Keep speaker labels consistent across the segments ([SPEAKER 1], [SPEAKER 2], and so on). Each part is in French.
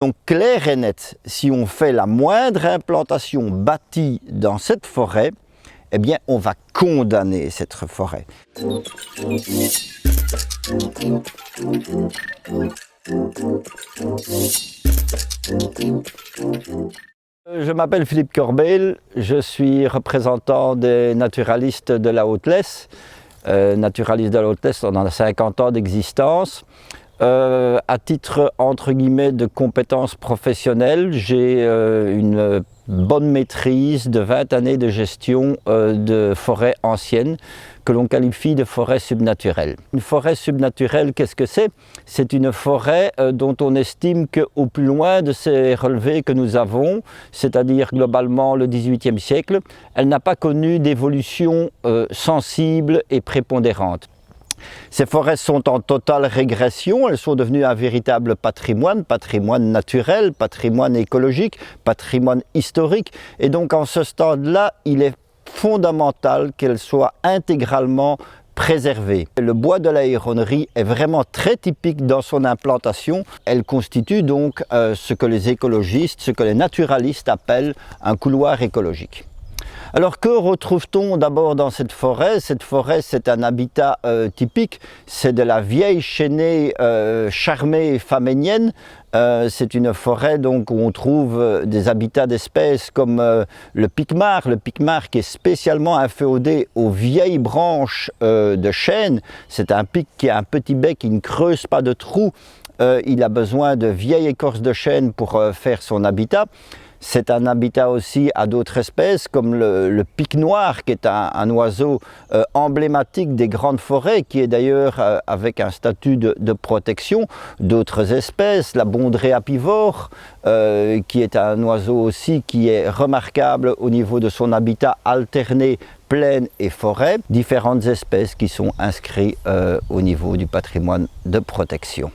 [SPEAKER 1] Donc clair et net, si on fait la moindre implantation bâtie dans cette forêt, eh bien on va condamner cette forêt. Je m'appelle Philippe Corbeil, je suis représentant des naturalistes de la Haute-Lesse. Naturalistes de la Haute-Lesse, on en a 50 ans d'existence. À titre entre guillemets de compétences professionnelles, j'ai une bonne maîtrise de 20 années de gestion de forêts anciennes que l'on qualifie de forêt subnaturelle. Une forêt subnaturelle, qu'est-ce que c'est? C'est une forêt dont on estime qu'au plus loin de ces relevés que nous avons, c'est-à-dire globalement le XVIIIe siècle, elle n'a pas connu d'évolution sensible et prépondérante. Ces forêts sont en totale régression, elles sont devenues un véritable patrimoine, patrimoine naturel, patrimoine écologique, patrimoine historique. Et donc en ce stade-là, il est fondamental qu'elles soient intégralement préservée. Le bois de l'aéronnerie est vraiment très typique dans son implantation. Elle constitue donc ce que les écologistes, ce que les naturalistes appellent un couloir écologique. Alors que retrouve-t-on d'abord dans cette forêt? Cette forêt, c'est un habitat typique, c'est de la vieille chênaie charmée faménienne. C'est une forêt donc, où on trouve des habitats d'espèces comme le piquemar qui est spécialement inféodé aux vieilles branches de chêne. C'est un pic qui a un petit bec, qui ne creuse pas de trous. Il a besoin de vieilles écorces de chêne pour faire son habitat. C'est un habitat aussi à d'autres espèces comme le pic noir qui est un oiseau emblématique des grandes forêts qui est d'ailleurs avec un statut de protection. D'autres espèces, la bondrée apivore qui est un oiseau aussi qui est remarquable au niveau de son habitat alterné plaine et forêt. Différentes espèces qui sont inscrites au niveau du patrimoine de protection.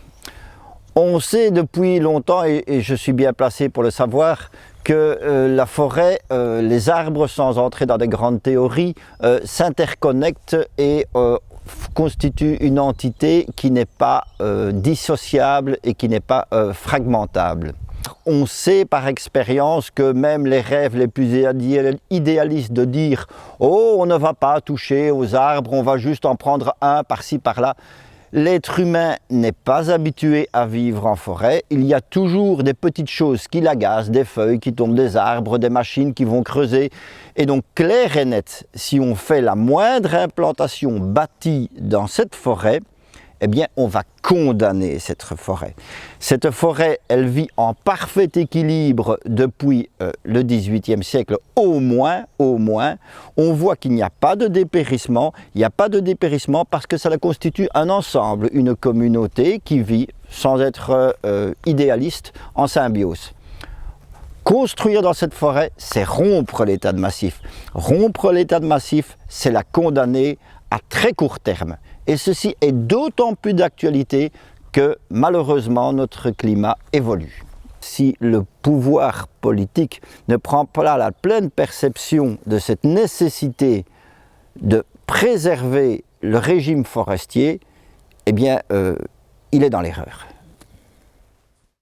[SPEAKER 1] On sait depuis longtemps, et je suis bien placé pour le savoir, que la forêt, les arbres, sans entrer dans des grandes théories, s'interconnectent et constituent une entité qui n'est pas dissociable et qui n'est pas fragmentable. On sait par expérience que même les rêves les plus idéalistes de dire « Oh, on ne va pas toucher aux arbres, on va juste en prendre un par-ci, par-là », l'être humain n'est pas habitué à vivre en forêt. Il y a toujours des petites choses qui l'agacent, des feuilles qui tombent des arbres, des machines qui vont creuser. Et donc, clair et net, si on fait la moindre implantation bâtie dans cette forêt, eh bien, on va condamner cette forêt. Cette forêt, elle vit en parfait équilibre depuis le XVIIIe siècle au moins. On voit qu'il n'y a pas de dépérissement. Il n'y a pas de dépérissement parce que ça constitue un ensemble, une communauté qui vit, sans être idéaliste, en symbiose. Construire dans cette forêt, c'est rompre l'état de massif. Rompre l'état de massif, c'est la condamner à très court terme. Et ceci est d'autant plus d'actualité que malheureusement notre climat évolue. Si le pouvoir politique ne prend pas la pleine perception de cette nécessité de préserver le régime forestier, eh bien il est dans l'erreur.